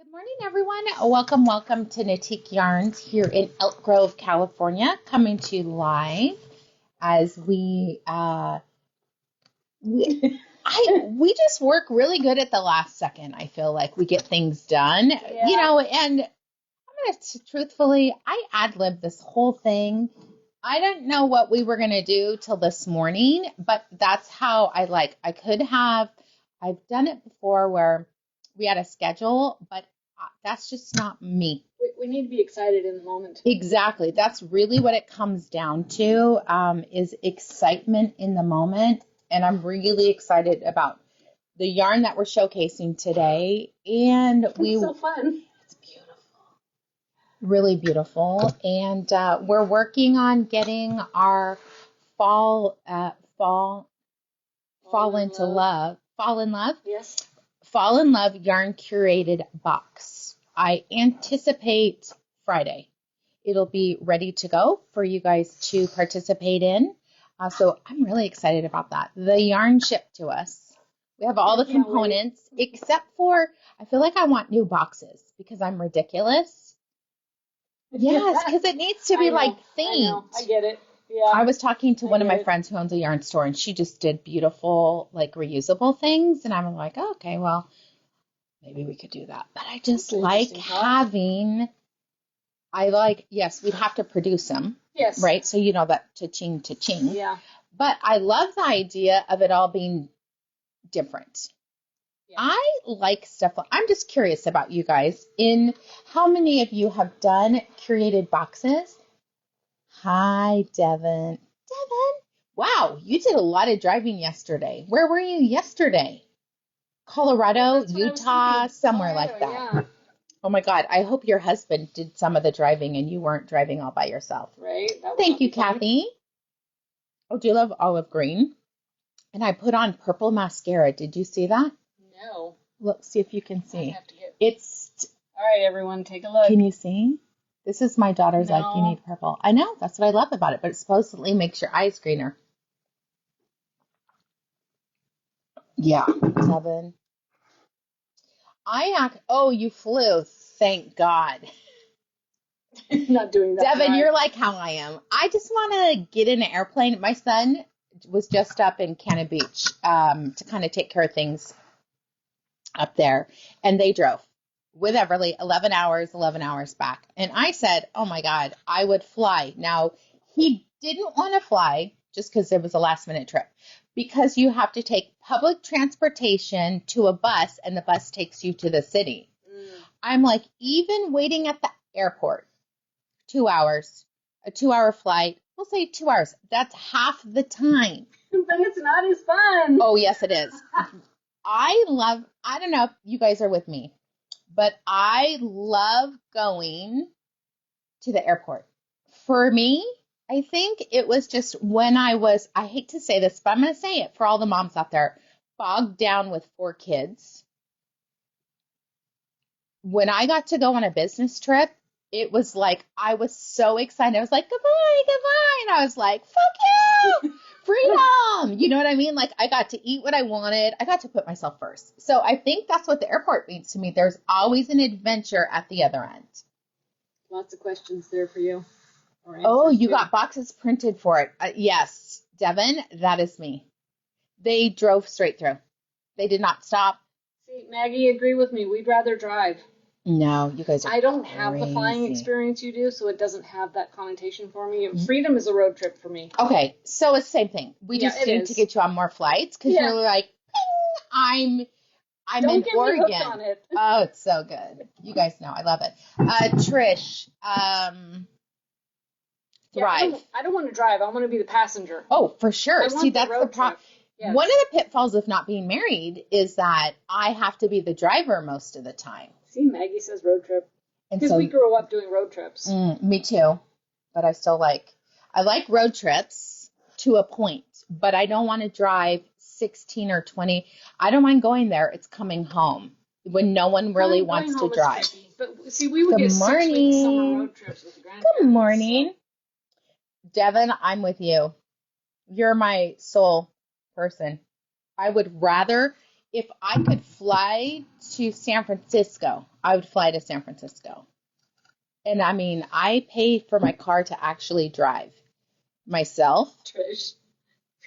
Good morning, everyone. Welcome to Knitique Yarns here in Elk Grove, California, coming to you live as we just work really good at the last second. I feel like we get things done, and I'm gonna truthfully, I ad-libbed this whole thing. I didn't know what we were gonna do till this morning, but that's how I've done it before where we had a schedule, but that's just not me. We need to be excited in the moment. Exactly. That's really what it comes down to, is excitement in the moment. And I'm really excited about the yarn that we're showcasing today. And It's so fun. It's beautiful. Really beautiful. And we're working on getting our fall in love. Yes. Fall in Love yarn curated box. I anticipate Friday. It'll be ready to go for you guys to participate in. So I'm really excited about that. The yarn shipped to us. We have all the components except for, I feel like I want new boxes because I'm ridiculous. Yes, because it needs to be like themed. I get it. Yeah. I was talking to one of my friends who owns a yarn store, and she just did beautiful, like, reusable things. And I'm like, oh, okay, well, maybe we could do that. But I just like having, yes, we'd have to produce them. Yes. Right? So you know that cha-ching. Yeah. But I love the idea of it all being different. Yeah. I like stuff. I'm just curious about you guys. How many of you have done curated boxes? Hi, Devin. Devin, wow, you did a lot of driving yesterday. Where were you yesterday? Colorado, Utah, somewhere like that. Yeah. Oh my God, I hope your husband did some of the driving and you weren't driving all by yourself. Right. Thank you, Kathy. Oh, do you love olive green? And I put on purple mascara. Did you see that? No. Look, see if you can see. All right, everyone, take a look. Can you see? This is my daughter's like, you need purple. I know, that's what I love about it, but it supposedly makes your eyes greener. Yeah, Devin. You flew. Thank God. Not doing that. Devin, you're like how I am. I just want to get in an airplane. My son was just up in Cannon Beach to kind of take care of things up there, and they drove with Everly 11 hours back. And I said, oh my God, I would fly. Now, he didn't want to fly just because it was a last minute trip, because you have to take public transportation to a bus and the bus takes you to the city. I'm like, even waiting at the airport, 2 hours, a 2-hour flight, we'll say 2 hours. That's half the time. But it's not as fun. Oh, yes, it is. I don't know if you guys are with me, but I love going to the airport. For me, I think it was just when I hate to say this, but I'm going to say it for all the moms out there, bogged down with 4 kids. When I got to go on a business trip, it was like, I was so excited. I was like, goodbye. And I was like, fuck you, freedom. You know what I mean? Like, I got to eat what I wanted. I got to put myself first. So I think that's what the airport means to me. There's always an adventure at the other end. Lots of questions there for you. Oh, you got boxes printed for it. Yes, Devin, that is me. They drove straight through. They did not stop. See, Maggie, agree with me. We'd rather drive. No, you guys are I don't have the flying experience you do, so it doesn't have that connotation for me. Freedom is a road trip for me. Okay, so it's the same thing. We just need to get you on more flights because you're like, ping, I'm don't in get Oregon. Me hooked on it. Oh, it's so good. You guys know I love it. Trish, Thrive. I don't want to drive. I want to be the passenger. Oh, for sure. See, that's the problem. Yes. One of the pitfalls of not being married is that I have to be the driver most of the time. See, Maggie says road trip. Because we grew up doing road trips. Me too. But I like road trips to a point, but I don't want to drive 16 or 20. I don't mind going there. It's coming home when no one really wants to drive. But see, we would get 6 week summer road trips with the grandparents. Good morning. So. Devin, I'm with you. You're my soul person. I would rather if I could fly to San Francisco, I would fly to San Francisco. And I mean, I pay for my car to actually drive myself. Trish,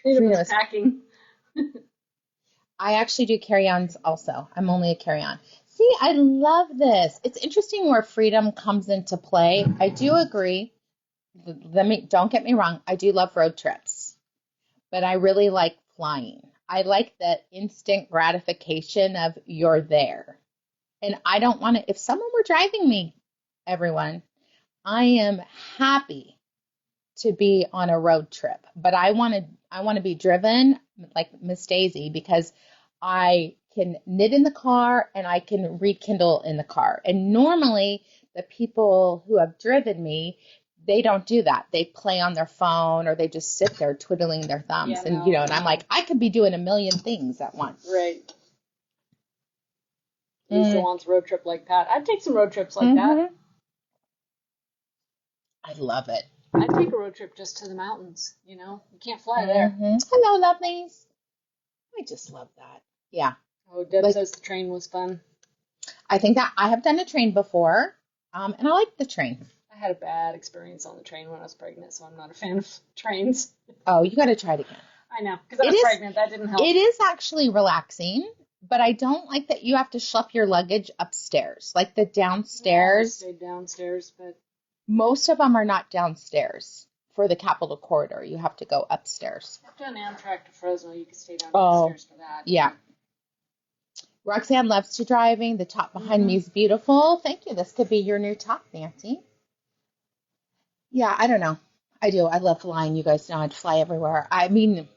Freedom is packing. I actually do carry-ons also. I'm only a carry-on. See, I love this. It's interesting where freedom comes into play. I do agree. Don't get me wrong. I do love road trips, but I really like flying. I like the instant gratification of you're there. And I don't want to, if someone were driving me, everyone, I am happy to be on a road trip, but I want to be driven like Miss Daisy because I can knit in the car and I can rekindle in the car. And normally the people who have driven me, they don't do that. They play on their phone or they just sit there twiddling their thumbs. Yeah, and I'm like, I could be doing a million things at once. Right. Lisa wants a road trip like that. I'd take some road trips like that. I love it. I'd take a road trip just to the mountains, You can't fly there. Hello, lovelies. I just love that. Yeah. Oh, Deb says the train was fun. I think that I have done a train before, and I like the train. I had a bad experience on the train when I was pregnant, so I'm not a fan of trains. Oh, you got to try it again. I know, because I was pregnant. That didn't help. It is actually relaxing, but I don't like that you have to schlep your luggage upstairs, like the downstairs. Yeah, I stayed downstairs, but most of them are not downstairs for the Capitol Corridor. You have to go upstairs. I've done Amtrak to Fresno. You can stay downstairs for that. Yeah. Roxanne loves to driving. The top behind me is beautiful. Thank you. This could be your new top, Nancy. Yeah, I don't know. I do. I love flying. You guys know I'd fly everywhere. I mean,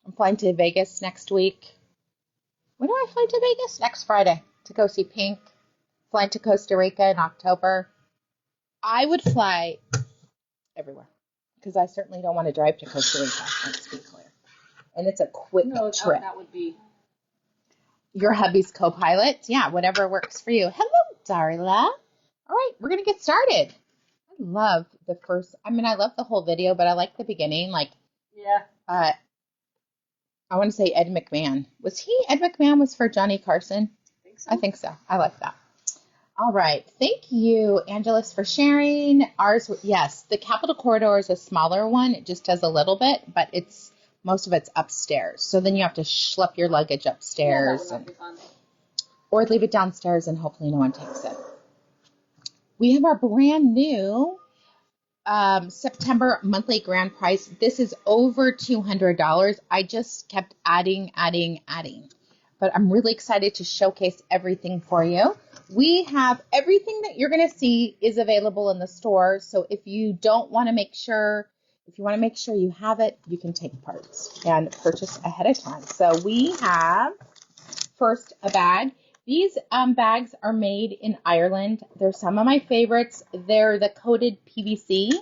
I'm flying to Vegas next week. When do I fly to Vegas? Next Friday to go see Pink. Flying to Costa Rica in October. I would fly everywhere because I certainly don't want to drive to Costa Rica. Let's be clear. And it's a quick trip. That would be your hubby's co-pilot. Yeah, whatever works for you. Hello, Darla. All right, we're going to get started. I love the whole video, but I like the beginning. I want to say Ed McMahon. Ed McMahon was for Johnny Carson? I think so. I like that. All right. Thank you, Angelus, for sharing. Yes, the Capitol Corridor is a smaller one. It just does a little bit, but most of it's upstairs. So then you have to schlep your luggage upstairs or leave it downstairs and hopefully no one takes it. We have our brand new September monthly grand prize. This is over $200. I just kept adding. But I'm really excited to showcase everything for you. We have everything that you're going to see is available in the store. So if you want to make sure you have it, you can take parts and purchase ahead of time. So we have first a bag. These bags are made in Ireland. They're some of my favorites. They're the coated PVC.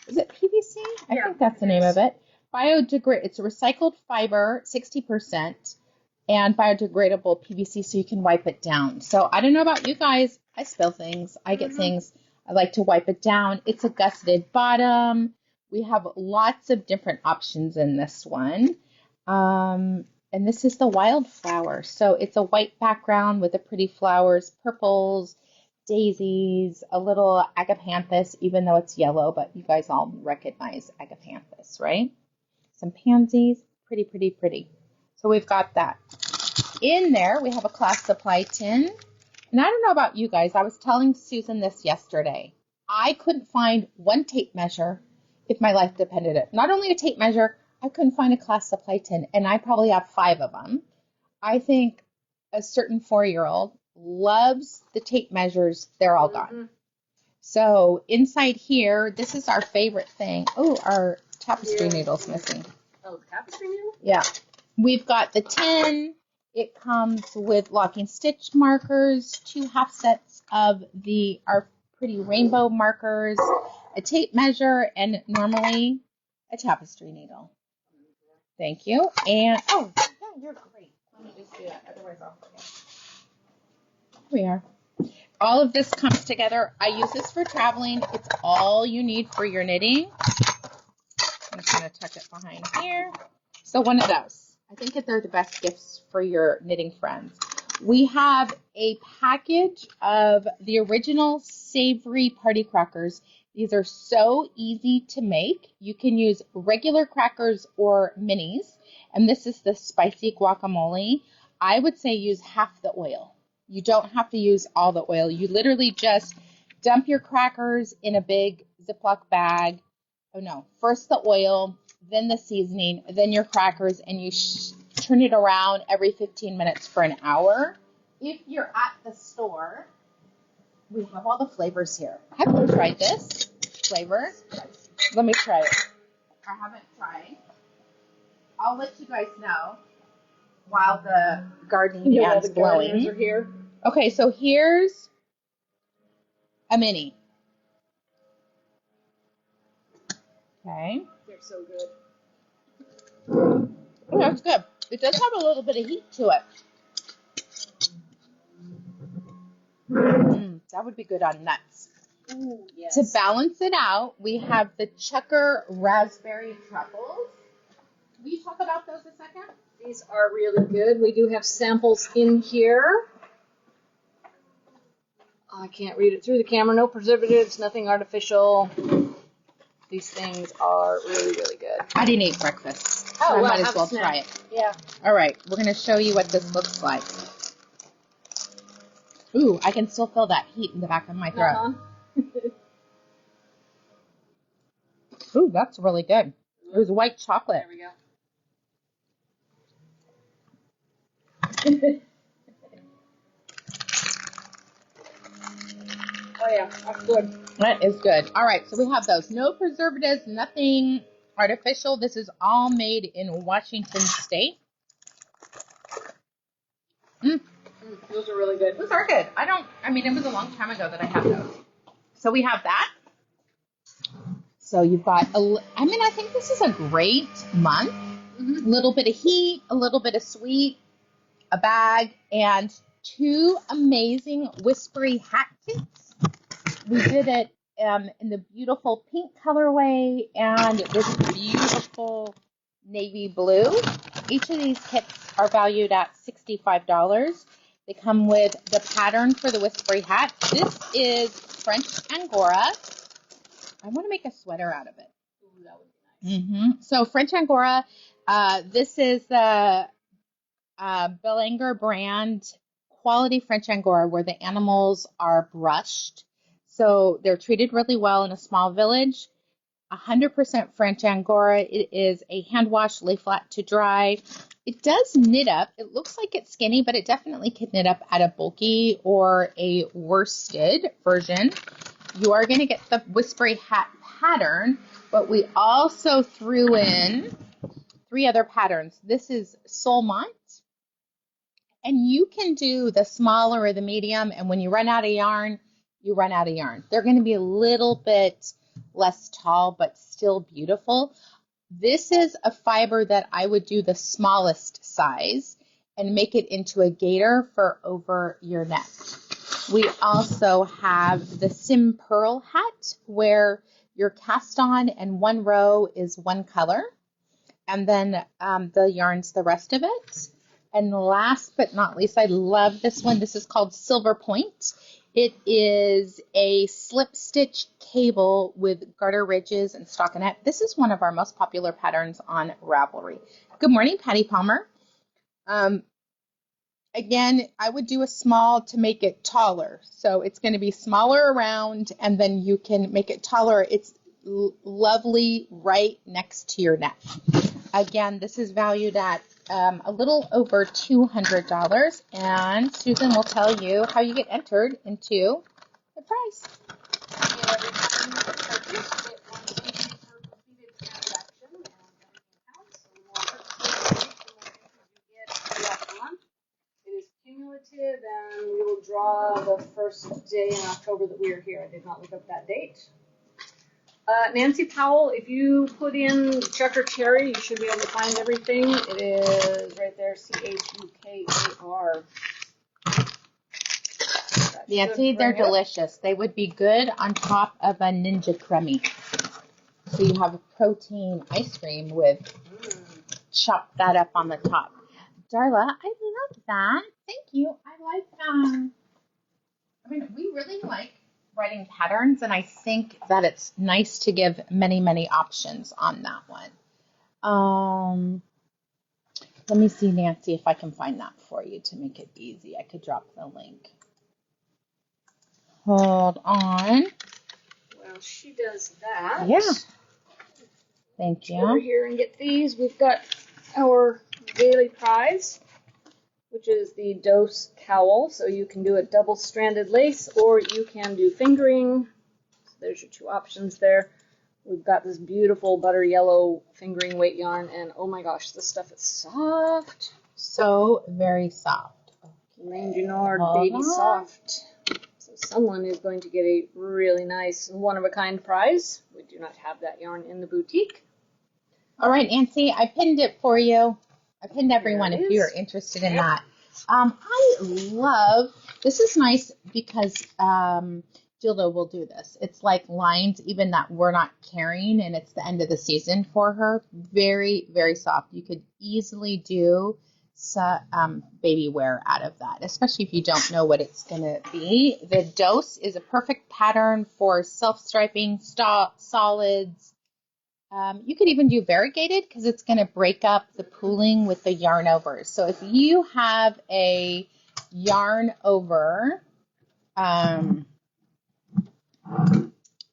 Is it PVC? I think that's the name of it. It's a recycled fiber, 60%, and biodegradable PVC, so you can wipe it down. So I don't know about you guys. I spill things. I get things. I like to wipe it down. It's a gusseted bottom. We have lots of different options in this one. And this is the wildflower. So it's a white background with the pretty flowers, purples, daisies, a little agapanthus, even though it's yellow, but you guys all recognize agapanthus, right? Some pansies, pretty, pretty, pretty. So we've got that. In there, we have a class supply tin. And I don't know about you guys. I was telling Susan this yesterday. I couldn't find one tape measure if my life depended on it. Not only a tape measure, I couldn't find a class supply tin, and I probably have 5 of them. I think a certain 4-year-old loves the tape measures. They're all gone. So inside here, this is our favorite thing. Oh, our tapestry needle's missing. Oh, the tapestry needle? Yeah. We've got the tin. It comes with locking stitch markers, 2 half sets of our pretty rainbow markers, a tape measure, and normally a tapestry needle. Thank you. And, oh, yeah, you're great. Let me just do that. Otherwise, I'll forget. Here we are. All of this comes together. I use this for traveling. It's all you need for your knitting. I'm just going to tuck it behind here. So one of those. I think that they're the best gifts for your knitting friends. We have a package of the original savory party crackers. These are so easy to make. You can use regular crackers or minis. And this is the spicy guacamole. I would say use half the oil. You don't have to use all the oil. You literally just dump your crackers in a big Ziploc bag. Oh no, first the oil, then the seasoning, then your crackers, and you turn it around every 15 minutes for an hour. If you're at the store, we have all the flavors here. Have you tried this flavor? Let me try it. I haven't tried. I'll let you guys know while the gardening fan's blowing. Are here. Okay, so here's a mini. Okay. They're so good. Oh, that's good. It does have a little bit of heat to it. That would be good on nuts. Ooh, yes. To balance it out, we have the Checker Raspberry Truffles. Will you talk about those a second? These are really good. We do have samples in here. I can't read it through the camera. No preservatives, nothing artificial. These things are really, really good. I didn't eat breakfast, so Oh, I well, might as have a well snack. try it. Yeah. All right, we're going to show you what this looks like. Ooh, I can still feel that heat in the back of my throat. Ooh, that's really good. It was white chocolate. There we go. Oh yeah, that's good. That is good. All right, so we have those. No preservatives, nothing artificial. This is all made in Washington State. Those are really good. Those are good. It was a long time ago that I had those. So we have that. So you've got, I think this is a great month. A little bit of heat, a little bit of sweet, a bag, and 2 amazing whispery hat kits. We did it in the beautiful pink colorway and this beautiful navy blue. Each of these kits are valued at $65. They come with the pattern for the whispery hat. This is French Angora. I want to make a sweater out of it. Ooh, that would be nice. So French Angora, this is the Belanger brand quality French Angora where the animals are brushed. So they're treated really well in a small village. 100% French Angora. It is a hand wash, lay flat to dry. It does knit up. It looks like it's skinny, but it definitely can knit up at a bulky or a worsted version. You are going to get the whispery hat pattern, but we also threw in 3 other patterns. This is Solmont, and you can do the smaller or the medium, and when you run out of yarn, you run out of yarn. They're going to be a little bit less tall, but still beautiful. This is a fiber that I would do the smallest size and make it into a gaiter for over your neck. We also have the Sim Pearl hat where you're cast on and one row is one color, and then the yarn's the rest of it. And last but not least, I love this one. This is called Silver Point. It is a slip stitch cable with garter ridges and stockinette. This is one of our most popular patterns on Ravelry. Good morning, Patty Palmer. Again, I would do a small to make it taller. So it's going to be smaller around, and then you can make it taller. It's lovely right next to your neck. Again, this is valued at a little over $200, and Susan will tell you how you get entered into the prize. And every time you purchase, get 1 entry per completed transaction, and everything counts. So the more purchases you make, the more entries you get throughout the month. It is cumulative, and we will draw the first day in October that we are here. I did not look up that date. Nancy Powell, if you put in Checker Cherry, you should be able to find everything. It is right there, Chukar. Nancy, they're delicious. They would be good on top of a Ninja Creme. So you have a protein ice cream with chop that up on the top. Darla, I love that. Thank you. I like I mean, we really like writing patterns, and I think that it's nice to give many, many options on that one. Let me see, Nancy, if I can find that for you to make it easy. I could drop the link. Hold on. Well, she does that. Yeah. Thank you. Over here and get these. We've got our daily prize, which is the dose cowl. So you can do a double-stranded lace, or you can do fingering. So there's your two options there. We've got this beautiful butter yellow fingering weight yarn, and oh my gosh, this stuff is soft. So very soft. Range Nord Baby Soft. So someone is going to get a really nice one-of-a-kind prize. We do not have that yarn in the boutique. All right, Nancy, I pinned it for you. I pinned everyone if you're interested in that. I love, this is nice because Jilda will do this. It's like lines even that we're not carrying, and it's the end of the season for her. Very, very soft. You could easily do baby wear out of that, especially if you don't know what it's going to be. The dose is a perfect pattern for self-striping, solids. You could even do variegated because it's going to break up the pooling with the yarn over. So if you have a yarn over,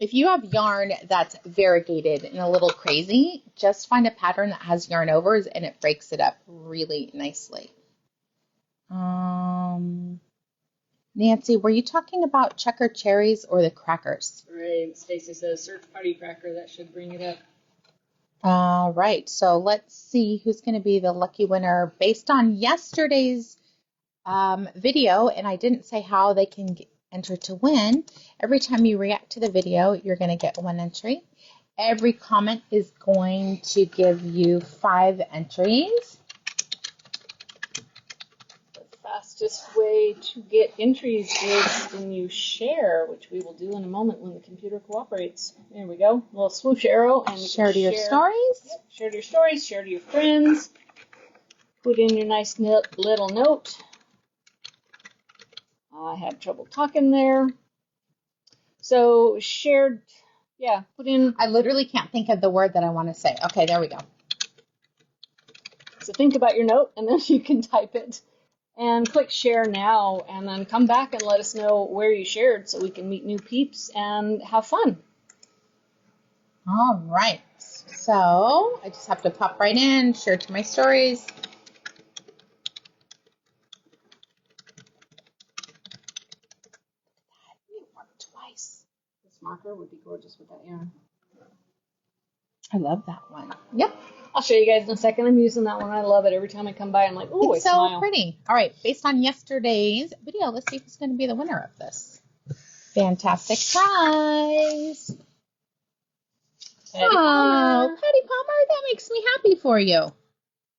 if you have yarn that's variegated and a little crazy, just find a pattern that has yarn overs and it breaks it up really nicely. Nancy, were you talking about checker cherries or the crackers? Right, Stacy says search party cracker. That should bring it up. All right, so let's see who's going to be the lucky winner based on yesterday's video, and I didn't say how they can enter to win. Every time you react to the video, you're going to get one entry. Every comment is going to give you 5 entries. The fastest way to get entries is when you share, which we will do in a moment when the computer cooperates. There we go. A little swoosh arrow and Share to your stories. Yep. Share to your stories. Share to your friends. Put in your nice little note. I had trouble talking there. So shared, yeah, put in. I literally can't think of the word that I want to say. Okay, there we go. So think about your note, and then you can type it. And click share now, and then come back and let us know where you shared so we can meet new peeps and have fun. All right. So I just have to pop right in, share to my stories. It worked twice. This marker would be gorgeous with that yarn. I love that one. Yep. I'll show you guys in a second. I'm using that one. I love it. Every time I come by, I'm like, oh, it's I so smile. Pretty. All right. Based on yesterday's video, let's see who's going to be the winner of this fantastic prize. Patty Palmer. Patty Palmer, that makes me happy for you.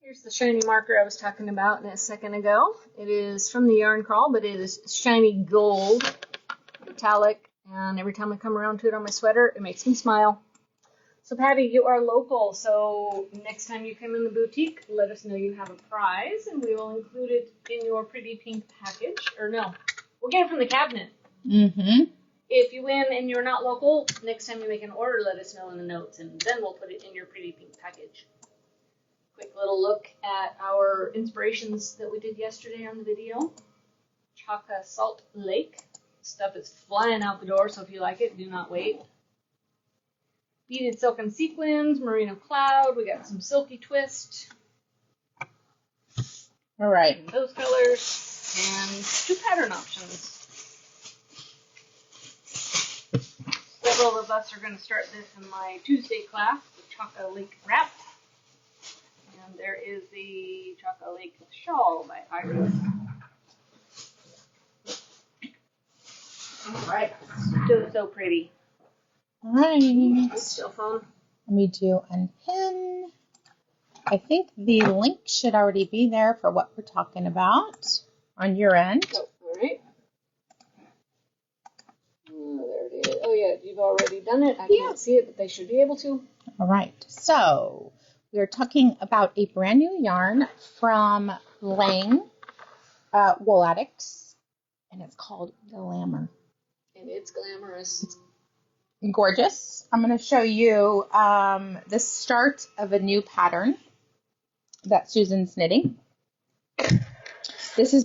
Here's the shiny marker I was talking about a second ago. It is from the Yarn Crawl, but it is shiny gold, metallic, and every time I come around to it on my sweater, it makes me smile. So Patty, you are local, so next time you come in the boutique, let us know you have a prize, and we will include it in your pretty pink package. Or no, we'll get it from the cabinet. Mm-hmm. If you win and you're not local, next time you make an order, let us know in the notes, and then we'll put it in your pretty pink package. Quick little look at our inspirations that we did yesterday on the video. Chaka Salt Lake. Stuff is flying out the door, so if you like it, do not wait. Beaded silk and sequins, merino cloud. We got some silky twist. All right. In those colors, and 2 pattern options. Several of us are going to start this in my Tuesday class, the Chaka Lake Wrap. And there is the Chaka Lake Shawl by Iris. All right, so pretty. All right. Cell phone. Let me do unpin. I think the link should already be there for what we're talking about on your end. Oh, all right. There it is. Oh, yeah, you've already done it. I can't see it, but they should be able to. All right. So We are talking about a brand new yarn from Wool Addicts, and it's called Glamour. And it's glamorous. It's gorgeous. I'm going to show you the start of a new pattern that Susan's knitting.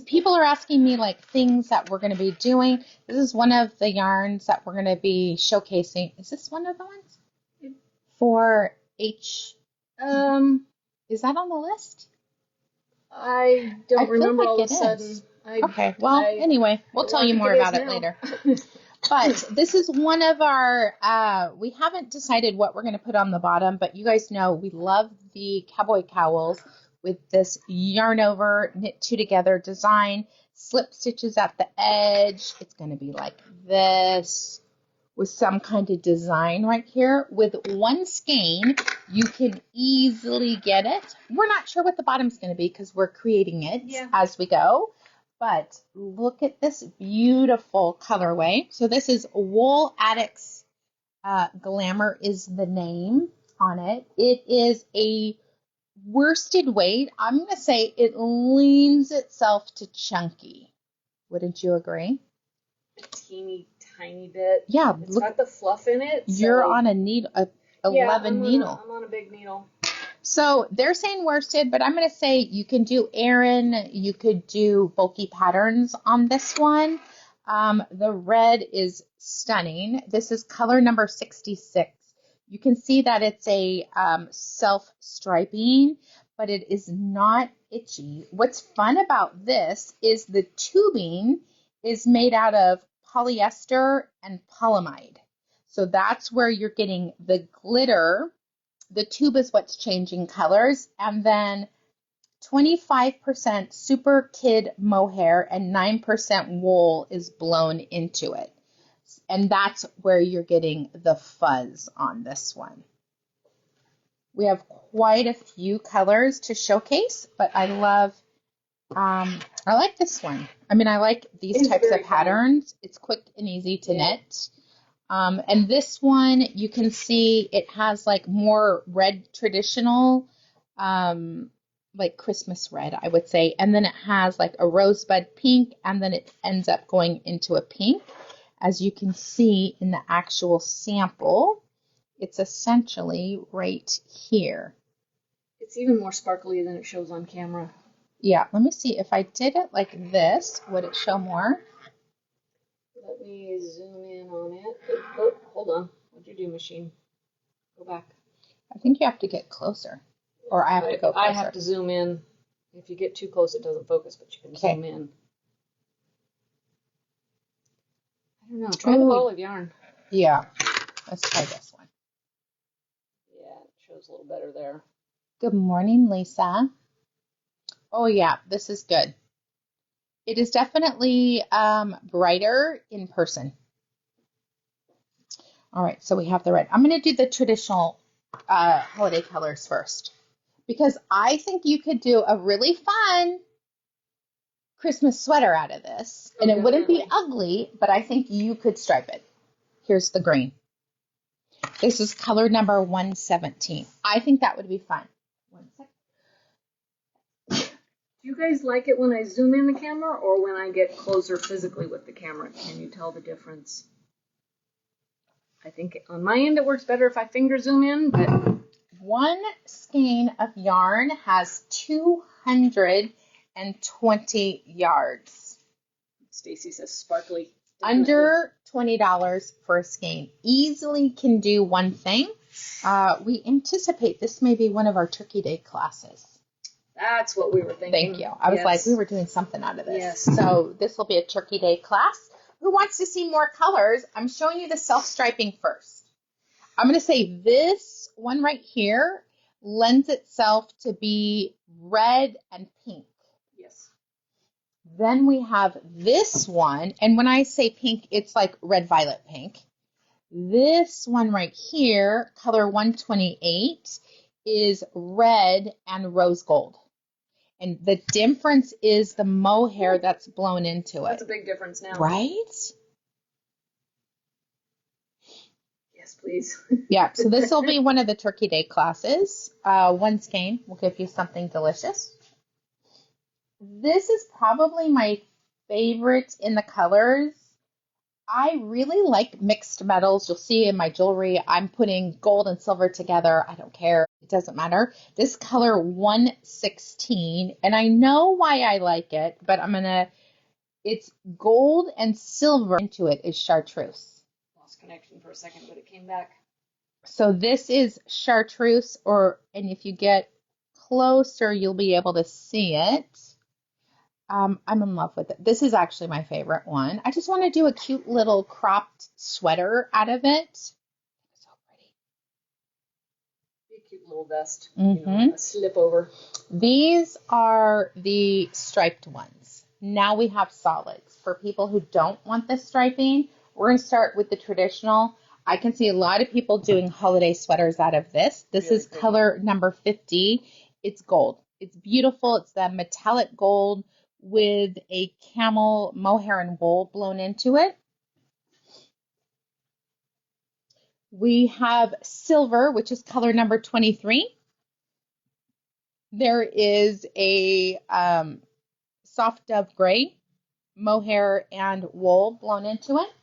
People are asking me like things that we're going to be doing. This is one of the yarns that we're going to be showcasing. Is this one of the ones? For H. Is that on the list? I don't remember like all of a sudden. Okay, well, anyway, we'll tell you more about it later. But this is one of our, we haven't decided what we're going to put on the bottom, but you guys know we love the cowboy cowls with this yarn over, knit two together design, slip stitches at the edge. It's going to be like this with some kind of design right here. With one skein, you can easily get it. We're not sure what the bottom's going to be because we're creating it as we go. But look at this beautiful colorway. So this is Wool Addicts. Glamour is the name on it. It is a worsted weight. I'm going to say it leans itself to chunky. Wouldn't you agree? A teeny tiny bit. Yeah. It's got the fluff in it. You're on a needle, 11 needle. I'm on a big needle. So they're saying worsted, but I'm going to say you can do Aran, you could do bulky patterns on this one. The red is stunning. This is color number 66. You can see that it's a self-striping, but it is not itchy. What's fun about this is the tubing is made out of polyester and polyamide. So that's where you're getting the glitter. The tube is what's changing colors, and then 25% super kid mohair and 9% wool is blown into it. And that's where you're getting the fuzz on this one. We have quite a few colors to showcase, but I like this one. I mean, I like these types of patterns. Fun. It's quick and easy to knit. And this one, you can see it has like more red traditional, like Christmas red, I would say. And then it has like a rosebud pink, and then it ends up going into a pink. As you can see in the actual sample, it's essentially right here. It's even more sparkly than it shows on camera. Yeah, let me see. If I did it like this, would it show more? Let me zoom in on it. Oh, hold on. What'd you do, machine? Go back. I think you have to get closer. Or I have to go closer. I have to zoom in. If you get too close, it doesn't focus, but you can zoom in. I don't know. Try the olive yarn. Yeah. Let's try this one. Yeah, it shows a little better there. Good morning, Lisa. Oh, yeah. This is good. It is definitely brighter in person. All right, so we have the red. I'm going to do the traditional holiday colors first, because I think you could do a really fun Christmas sweater out of this, and it wouldn't be ugly, but I think you could stripe it. Here's the green. This is color number 117. I think that would be fun. 1 second. Do you guys like it when I zoom in the camera or when I get closer physically with the camera? Can you tell the difference? I think on my end it works better if I finger zoom in, but one skein of yarn has 220 yards. Stacy says sparkly. Under $20 for a skein. Easily can do one thing. We anticipate this may be one of our Turkey Day classes. That's what we were thinking. Thank you. I was like, we were doing something out of this. Yes. So this will be a Turkey Day class. Who wants to see more colors? I'm showing you the self-striping first. I'm going to say this one right here lends itself to be red and pink. Yes. Then we have this one, and when I say pink, it's like red-violet pink. This one right here, color 128, is red and rose gold. And the difference is the mohair that's blown into it. That's a big difference now. Right? Yeah, Yes, please. Yeah, so this will be one of the Turkey Day classes. One skein will give you something delicious. This is probably my favorite in the colors. I really like mixed metals. You'll see in my jewelry, I'm putting gold and silver together. I don't care. It doesn't matter. This color 116, and I know why I like it, but it's gold and silver into it is chartreuse. Lost connection for a second, but it came back. So this is chartreuse, and if you get closer, you'll be able to see it. I'm in love with it. This is actually my favorite one. I just want to do a cute little cropped sweater out of it. So pretty. Be a cute little vest. Mm-hmm. A slip over. These are the striped ones. Now we have solids. For people who don't want the striping, we're going to start with the traditional. I can see a lot of people doing holiday sweaters out of this. This really is pretty. Color number 50. It's gold. It's beautiful. It's the metallic gold with a camel mohair and wool blown into it. We have silver, which is color number 23. There is a soft dove gray, mohair and wool blown into it.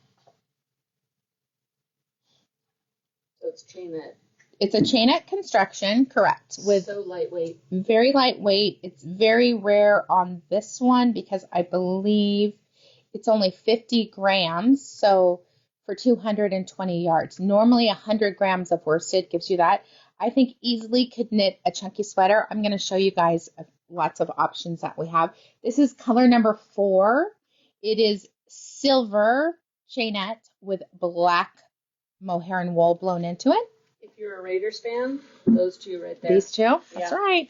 So it's chainette. It's a chainette construction, correct. With so lightweight. Very lightweight. It's very rare on this one because I believe it's only 50 grams. So for 220 yards, normally 100 grams of worsted gives you that. I think easily could knit a chunky sweater. I'm going to show you guys lots of options that we have. This is color number 4. It is silver chainette with black mohair and wool blown into it. If you're a Raiders fan, those two right there. These two? That's right.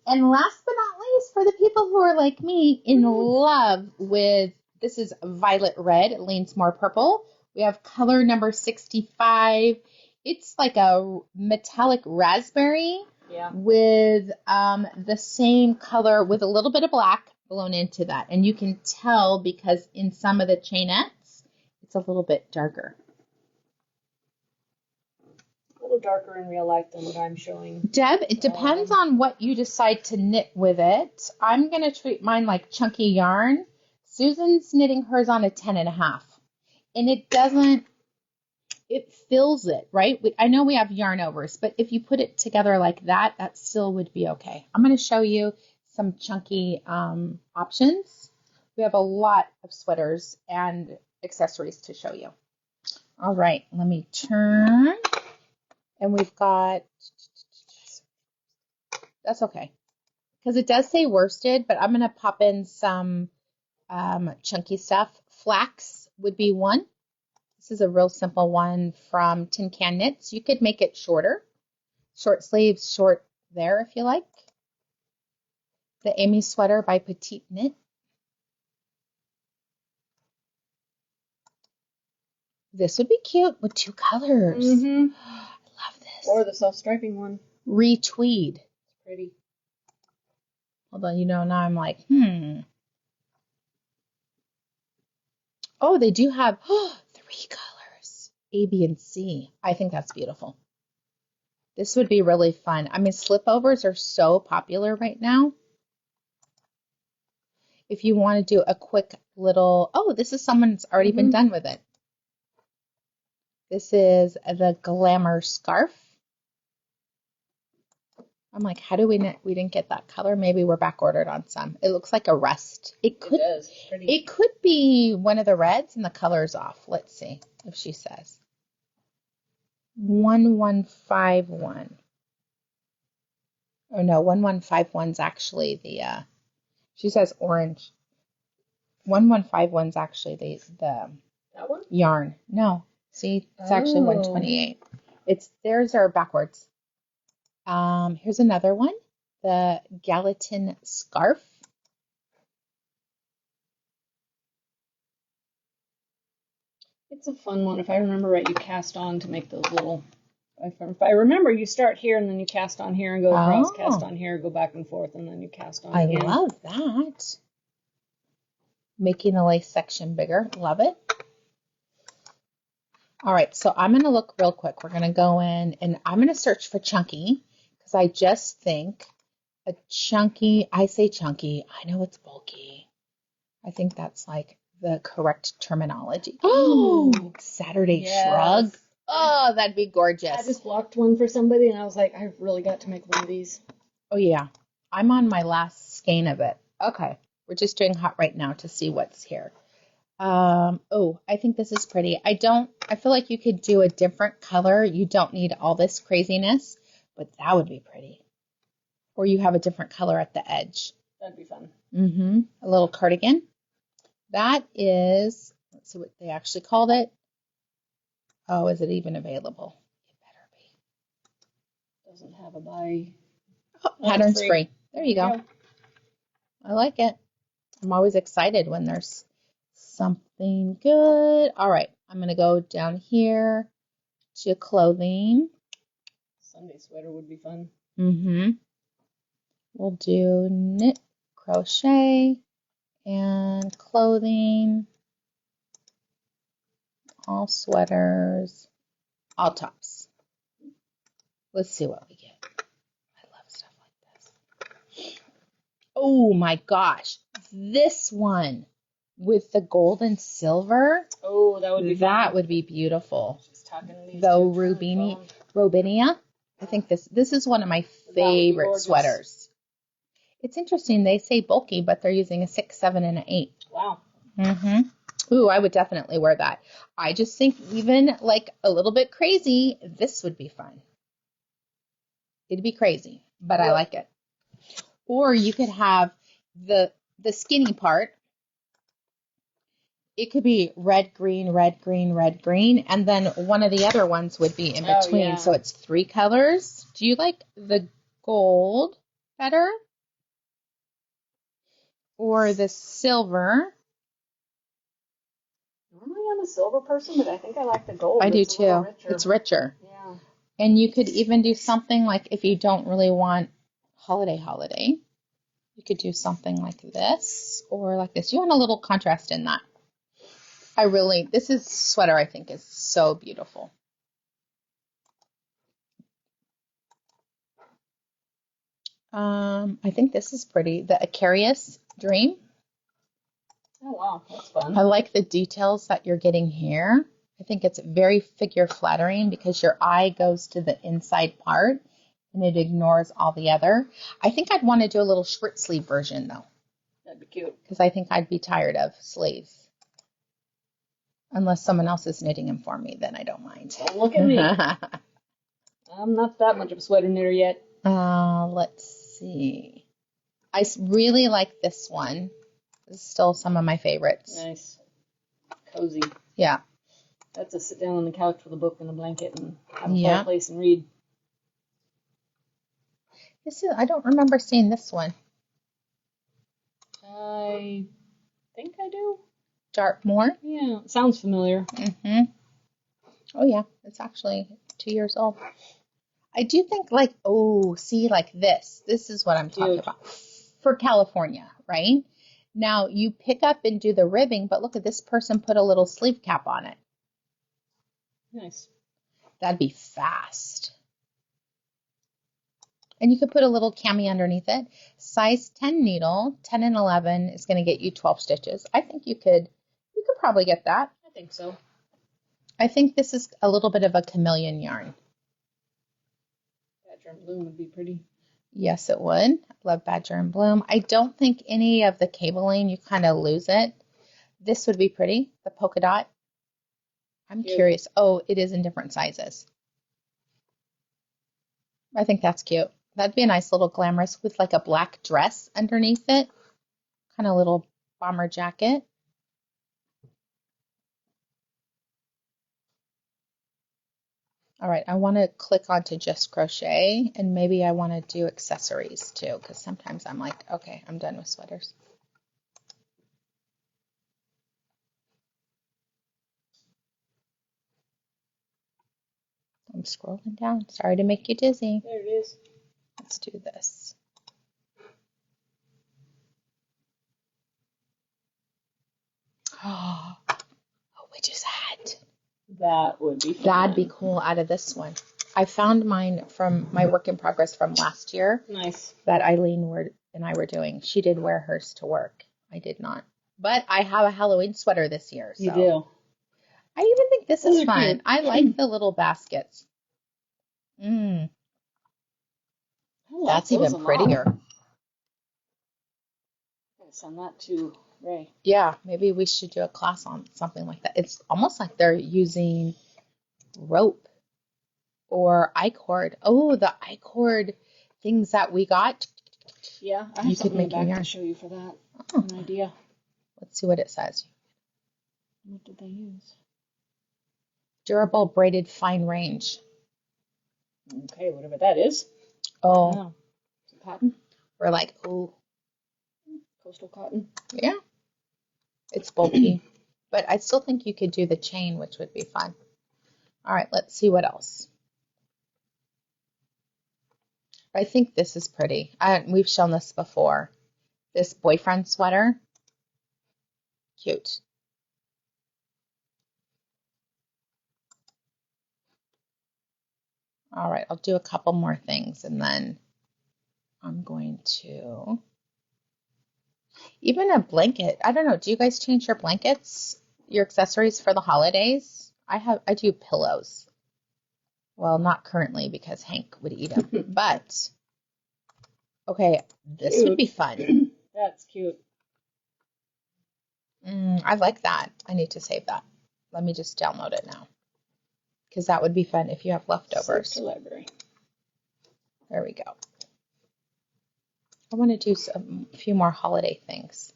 And last but not least, for the people who are like me, in love with, this is violet red. It leans more purple. We have color number 65. It's like a metallic raspberry with the same color with a little bit of black blown into that. And you can tell because in some of the chainettes, it's a little bit darker. A little darker in real life than what I'm showing. Deb, it depends on what you decide to knit with it. I'm going to treat mine like chunky yarn. Susan's knitting hers on a 10.5. And it fills it, right? I know we have yarn overs, but if you put it together like that, that still would be okay. I'm going to show you some chunky options. We have a lot of sweaters and accessories to show you. All right, let me turn. And we've got, that's okay, because it does say worsted, but I'm going to pop in some chunky stuff. Flax would be one. This is a real simple one from Tin Can Knits. You could make it shorter. Short sleeves, short there if you like. The Amy sweater by Petite Knit. This would be cute with 2 colors. Mm-hmm. I love this. Or the self-striping one. Retweed. It's pretty. Hold on, now I'm like, Oh, they do have 3 colors, A, B, and C. I think that's beautiful. This would be really fun. I mean, slipovers are so popular right now. If you want to do a quick little, this is someone's already been done with it. This is the Glamour scarf. I'm like, how do we didn't get that color? Maybe we're back ordered on some. It looks like a rust. It could be one of the reds and the color's off. Let's see if she says. 1151. Oh no, 1151's actually the she says orange. 1151's actually the that one? Yarn. No. See, it's actually 128. Theirs are backwards. Here's another one, the Gallatin scarf. It's a fun one. If I remember right, you cast on to make those little. If I remember, you start here and then you cast on here and go across, cast on here, go back and forth, and then you cast on again. I love that. Making the lace section bigger. Love it. All right, so I'm going to look real quick. We're going to go in and I'm going to search for chunky because I just think a chunky, I say chunky, I know it's bulky. I think that's like the correct terminology. Oh, Saturday Shrug. Oh, that'd be gorgeous. I just blocked one for somebody and I was like, I really got to make one of these. Oh, yeah. I'm on my last skein of it. Okay. We're just doing hot right now to see what's here. Oh, I think this is pretty. I feel like you could do a different color. You don't need all this craziness, but that would be pretty. Or you have a different color at the edge. That'd be fun. Mm-hmm. A little cardigan. That is, let's see what they actually called it. Oh, is it even available? It better be. Doesn't have a buy. Oh, pattern's free. There you go. I like it. I'm always excited when there's something good. All right, I'm going to go down here to clothing. Sunday sweater would be fun. Mm-hmm. We'll do knit, crochet, and clothing. All sweaters, all tops. Let's see what we get. I love stuff like this. Oh my gosh. This one with the gold and silver. Oh, that would be fun. That would be beautiful. Just talking these Though Robinia. I think this is one of my favorite sweaters. It's interesting. They say bulky, but they're using a 6, 7, and an 8. Wow. Mm-hmm. Ooh, I would definitely wear that. I just think even like a little bit crazy, this would be fun. It'd be crazy, but I like it. Or you could have the skinny part. It could be red, green, red, green, red, green, and then one of the other ones would be in between. Oh, yeah. So it's 3 colors. Do you like the gold better? Or the silver? Normally I'm a silver person, but I think I like the gold. I do too. It's richer. Yeah. And you could even do something like if you don't really want holiday, you could do something like this or like this. You want a little contrast in that. This is sweater I think is so beautiful. I think this is pretty. The Aquarius Dream. Oh, wow. That's fun. I like the details that you're getting here. I think it's very figure flattering because your eye goes to the inside part and it ignores all the other. I think I'd want to do a little short sleeve version though. That'd be cute. Because I think I'd be tired of sleeves. Unless someone else is knitting them for me, then I don't mind. Don't look at me. I'm not that much of a sweater knitter yet. Let's see. I really like this one. This is still some of my favorites. Nice. Cozy. Yeah. That's a sit down on the couch with a book and a blanket and have a fireplace and read. I don't remember seeing this one. I think I do. Dartmoor? Yeah, it sounds familiar. Mm-hmm. Oh, yeah. It's actually 2 years old. I do think like this. This is what I'm talking about. For California, right? Now, you pick up and do the ribbing, but look at this person put a little sleeve cap on it. Nice. That'd be fast. And you could put a little cami underneath it. Size 10 needle, 10 and 11 is going to get you 12 stitches. I think you could probably get that. I think so. I think this is a little bit of a chameleon yarn. Badger and Bloom would be pretty. Yes, it would. I love Badger and Bloom. I don't think any of the cabling, you kind of lose it. This would be pretty, the polka dot. I'm curious. Oh, it is in different sizes. I think that's cute. That'd be a nice little glamorous with like a black dress underneath it. Kind of little bomber jacket. All right, I want to click onto just crochet and maybe I want to do accessories too because sometimes I'm like, okay, I'm done with sweaters. I'm scrolling down. Sorry to make you dizzy. There it is. Let's do this. Oh, a witch's hat. That would be fun. That'd be cool out of this one. I found mine from my work in progress from last year. Nice. That Eileen and I were doing. She did wear hers to work. I did not. But I have a Halloween sweater this year. So. You do. I even think this is fun. Cute. I like the little baskets. That's even prettier. I'll send that to Ray. Yeah, maybe we should do a class on something like that. It's almost like they're using rope or I-cord. Oh, the I-cord things that we got. Yeah, I have you could make back your to show you for that. Oh. An idea. Let's see what it says. What did they use? Durable braided fine range. Okay, whatever that is. Oh. Cotton. We're like, oh. Coastal cotton. Yeah. It's bulky. But I still think you could do the chain, which would be fun. All right, let's see what else. I think this is pretty. We've shown this before. This boyfriend sweater. Cute. All right, I'll do a couple more things and then I'm going to even a blanket. I don't know. Do you guys change your blankets, your accessories for the holidays? I do pillows. Well, not currently because Hank would eat them, but okay, this would be fun. That's cute. I like that. I need to save that. Let me just download it now because that would be fun if you have leftovers. Save to library. There we go. I want to do a few more holiday things.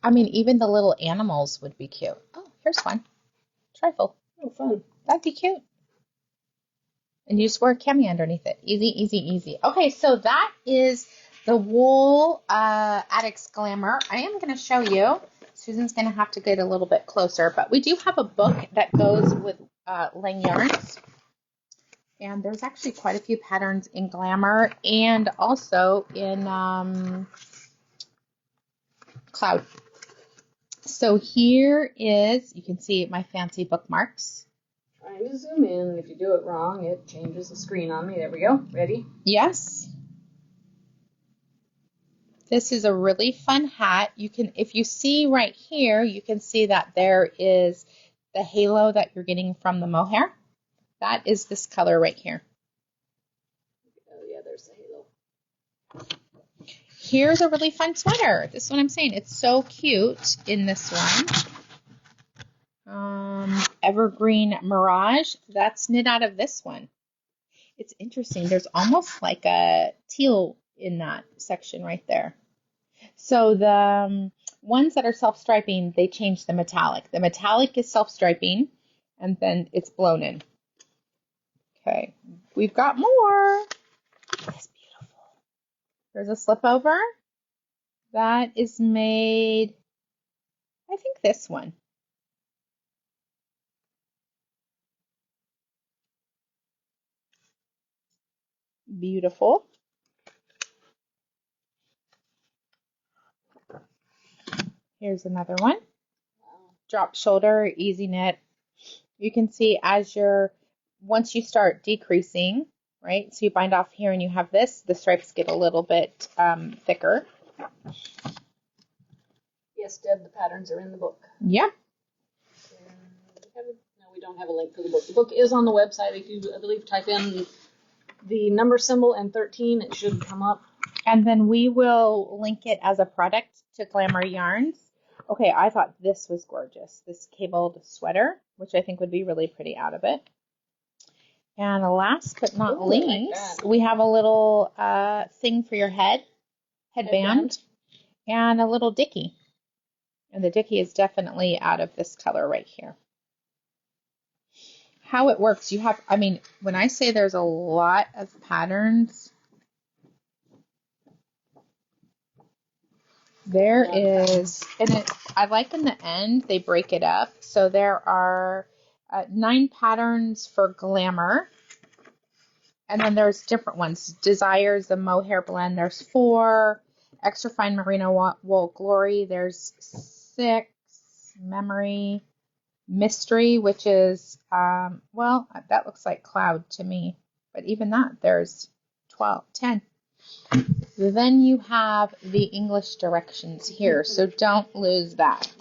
I mean, even the little animals would be cute. Oh, here's one. Trifle. Oh, fun. That'd be cute. And you just wear a cami underneath it. Easy, easy, easy. Okay, so that is the Wool Addicts Glamour. I am going to show you. Susan's going to have to get a little bit closer, but we do have a book that goes with Lang Yarns. And there's actually quite a few patterns in Glamour and also in Cloud. So here is, you can see my fancy bookmarks. Trying to zoom in. If you do it wrong, it changes the screen on me. There we go. Ready? Yes. This is a really fun hat. You can, if you see right here, you can see that there is the halo that you're getting from the mohair. That is this color right here. Oh yeah, there's the halo. Here's a really fun sweater. This is what I'm saying. It's so cute in this one. Evergreen Mirage. That's knit out of this one. It's interesting. There's almost like a teal in that section right there. So the ones that are self-striping, they change the metallic. The metallic is self-striping, and then it's blown in. Okay, we've got more. It's beautiful. There's a slip over. That is made, I think this one. Beautiful. Here's another one. Drop shoulder, easy knit. You can see as once you start decreasing, right? So you bind off here and you have this, the stripes get a little bit thicker. Yes, Deb, the patterns are in the book. Yeah. No, we don't have a link for the book. The book is on the website. If you, I believe, type in the number symbol and 13, it should come up. And then we will link it as a product to Glamour Yarns. Okay, I thought this was gorgeous. This cabled sweater, which I think would be really pretty out of it. And last but not least, we have a little thing for your headband, and a little dicky. And the dicky is definitely out of this color right here. How it works, you have, I mean, when I say there's a lot of patterns, there is, and I like in the end, they break it up. So there are 9 patterns for Glamour. And then there's different ones. Desires, the mohair blend, there's 4. Extra fine merino wool glory, there's 6. Memory, Mystery, which is, well, that looks like cloud to me. But even that, there's 10. Then you have the English directions here, so don't lose that.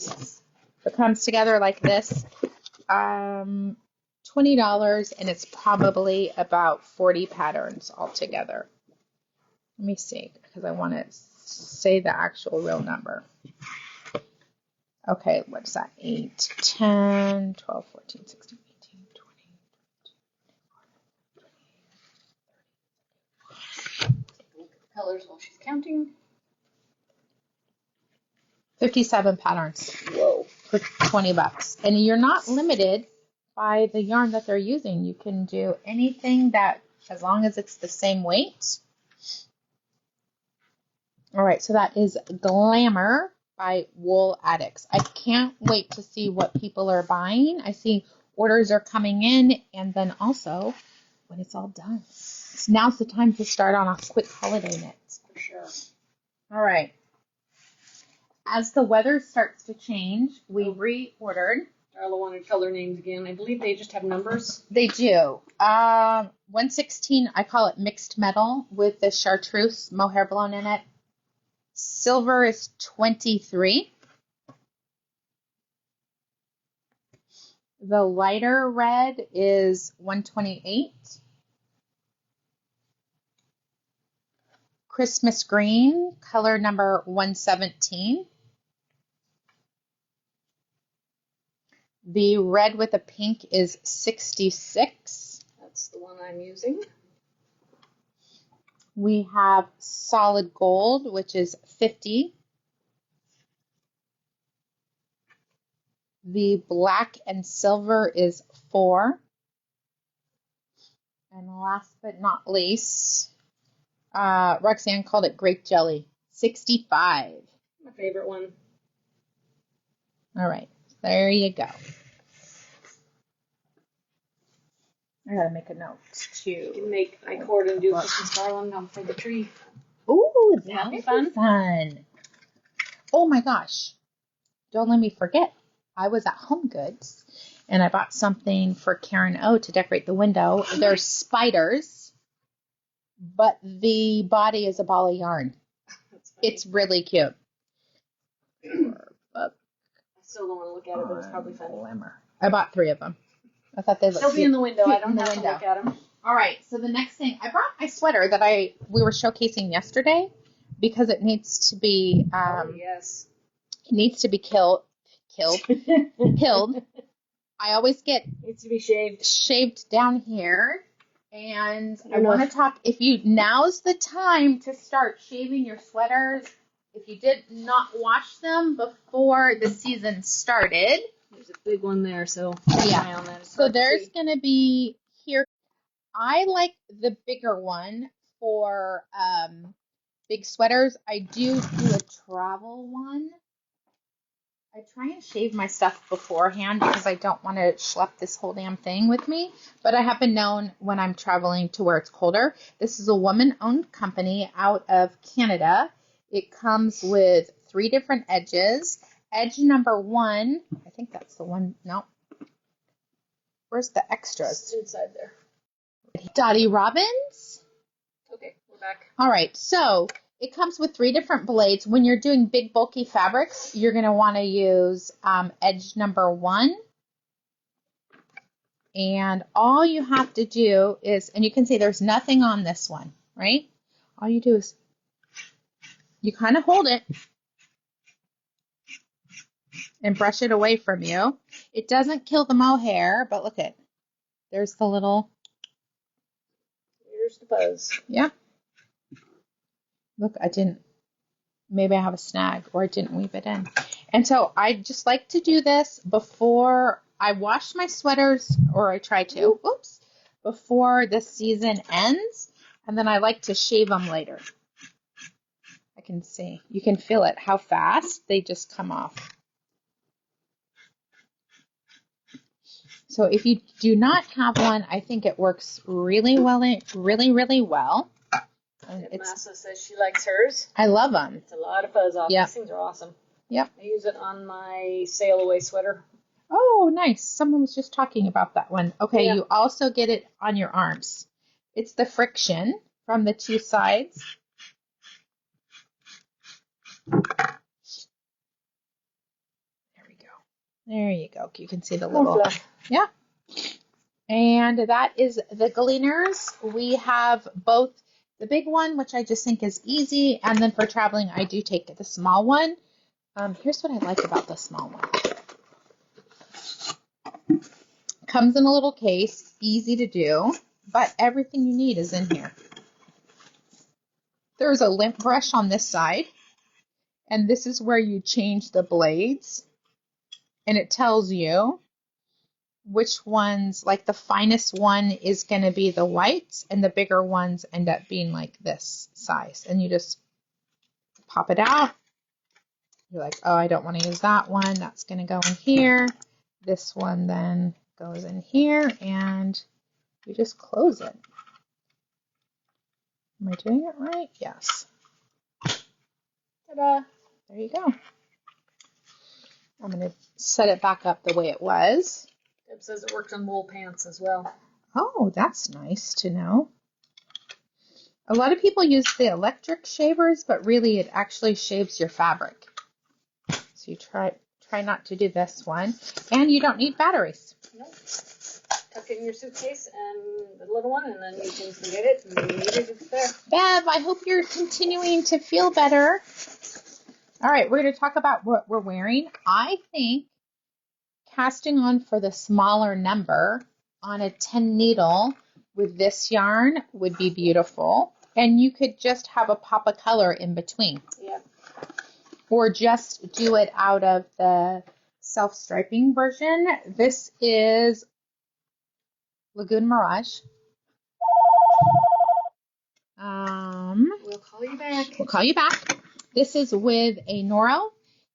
It comes together like this. $20, and it's probably about 40 patterns altogether. Let me see, because I want to say the actual real number. Okay, what's that? 8, 10, 12, 14, 16, 18, 20. Colors while she's counting. 57 patterns. Whoa. For $20. And you're not limited by the yarn that they're using. You can do anything that, as long as it's the same weight. All right, so that is Glamour by Wool Addicts. I can't wait to see what people are buying. I see orders are coming in, and then also when it's all done. Now's the time to start on a quick holiday knit. For sure. All right. As the weather starts to change, we reordered. Darla wanted color names again. I believe they just have numbers. They do. 116, I call it mixed metal with the chartreuse mohair blown in it. Silver is 23. The lighter red is 128. Christmas green, color number 117. The red with the pink is 66. That's the one I'm using. We have solid gold, which is 50. The black and silver is 4. And last but not least, Roxanne called it grape jelly, 65. My favorite one. All right, there you go. I gotta make a note too. You can make I-cord and do Christmas garland on for the tree. Ooh, Yeah, that would fun. be fun. Oh my gosh. Don't let me forget. I was at Home Goods and I bought something for Karen O to decorate the window. There's spiders, but the body is a ball of yarn. It's really cute. I still don't want to look at it, but it's probably fun. Glamour. I bought 3 of them. I thought they looked They'll be in the window. I cute don't have to look at them. All right, so the next thing, I brought my sweater that we were showcasing yesterday because it needs to be yes. It needs to be killed. I always get Needs to be shaved down here, and I want to talk. Now's the time to start shaving your sweaters. If you did not wash them before the season started. There's a big one there, so yeah. On that. So there's going to be here. I like the bigger one for big sweaters. I do a travel one. I try and shave my stuff beforehand because I don't want to schlep this whole damn thing with me. But I have been known when I'm traveling to where it's colder. This is a woman-owned company out of Canada. It comes with 3 different edges. Edge number 1, I think that's the one. No. Where's the extras? It's inside there. Dottie Robbins. Okay, we're back. All right, so it comes with 3 different blades. When you're doing big, bulky fabrics, you're going to want to use edge number 1. And all you have to do is, and you can see there's nothing on this one, right? All you do is you kind of hold it and brush it away from you. It doesn't kill the mohair, but look at, there's the little. Here's the buzz. Yep. Look, maybe I have a snag or I didn't weave it in. And so I just like to do this before I wash my sweaters, or I try to, before the season ends. And then I like to shave them later. I can see, you can feel it, how fast they just come off. So if you do not have one, I think it works really well, really well. Massa says she likes hers. I love them. It's a lot of fuzz off. Yep. These things are awesome. Yep. I use it on my sail away sweater. Oh, Oh, nice. Someone was just talking about that one. Okay, Yeah. you also get it on your arms. It's the friction from the two sides. There we go. There you go. You can see the little, yeah. And that is the Gleeners. We have both the big one, which I just think is easy, and then for traveling, I do take the small one. Here's what I like about the small one. Comes in a little case, easy to do, but everything you need is in here. There's a lint brush on this side, and this is where you change the blades, and it tells you which ones, like the finest one is going to be the white, and the bigger ones end up being like this size, and you just pop it out. You're like, oh, I don't want to use that one. That's going to go in here. This one then goes in here, and you just close it. Am I doing it right? Yes. Ta-da! There you go. I'm going to set it back up the way it was. Deb says it works on wool pants as well. Oh, that's nice to know. A lot of people use the electric shavers, but really it actually shaves your fabric. So you try not to do this one. And you don't need batteries. Nope. Tuck it in your suitcase and the little one, and then you can forget it, and when you need it, it's there. Bev, I hope you're continuing to feel better. All right, we're going to talk about what we're wearing. I think casting on for the smaller number on a 10 needle with this yarn would be beautiful. And you could just have a pop of color in between. Yeah. Or just do it out of the self-striping version. This is Lagoon Mirage. We'll call you back. We'll call you back. This is with a Morel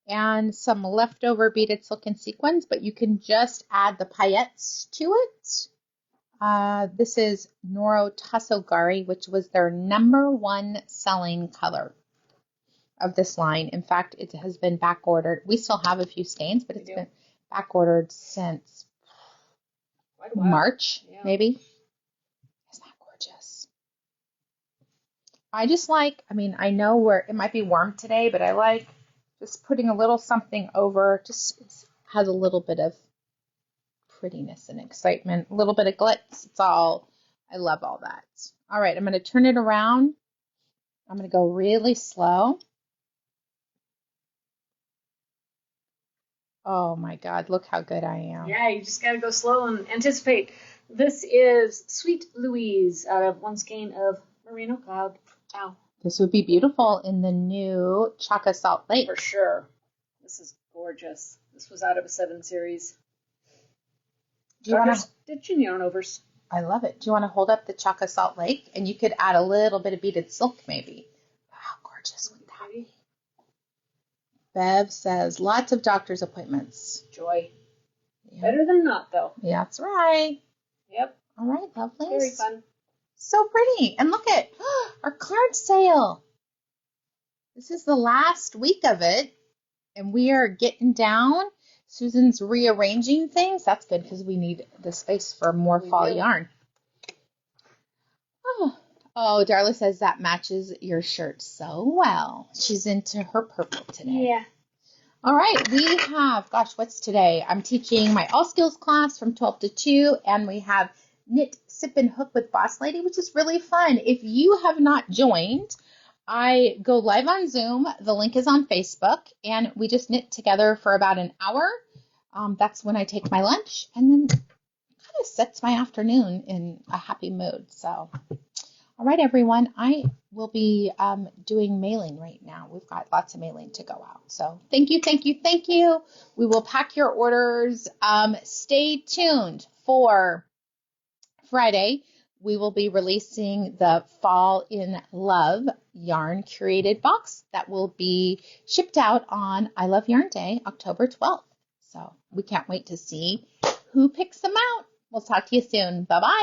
and some leftover beaded silken sequins, but you can just add the paillettes to it. This is Noro Tassogari, which was their #1 selling color of this line. In fact, it has been back ordered. We still have a few skeins, but it's been back ordered since March, maybe. Isn't that gorgeous? I just like, I know where it might be warm today, but I like just putting a little something over, just has a little bit of prettiness and excitement, a little bit of glitz. I love all that. All right, I'm going to turn it around. I'm going to go really slow. Oh my God, look how good I am. Yeah, you just got to go slow and anticipate. This is Sweet Louise out of one skein of Merino Cloud. Wow. This would be beautiful in the new Chaka Salt Lake. For sure. This is gorgeous. This was out of a 7 series. Do you want to? Stitching yarn overs. I love it. Do you want to hold up the Chaka Salt Lake? And you could add a little bit of beaded silk maybe. How gorgeous would that be? Bev says, lots of doctor's appointments. Joy. Yeah. Better than not, though. Yeah, that's right. Yep. All right, lovely. Very fun. So pretty. And look at our clearance sale. This is the last week of it, and we are getting down. Susan's rearranging things. That's good because we need the space for more fall yarn. Oh, Darla says that matches your shirt so well. She's into her purple today. Yeah. All right, we have, gosh, what's today? I'm teaching my All Skills class from 12 to 2, and we have Knit, Sip, and Hook with Boss Lady, which is really fun. If you have not joined, I go live on Zoom. The link is on Facebook, and we just knit together for about an hour. That's when I take my lunch, and then it kind of sets my afternoon in a happy mood. So, all right, everyone, I will be doing mailing right now. We've got lots of mailing to go out. So thank you, thank you, thank you. We will pack your orders. Stay tuned for Friday. We will be releasing the Fall in Love yarn curated box that will be shipped out on I Love Yarn Day, October 12th. So we can't wait to see who picks them out. We'll talk to you soon. Bye-bye.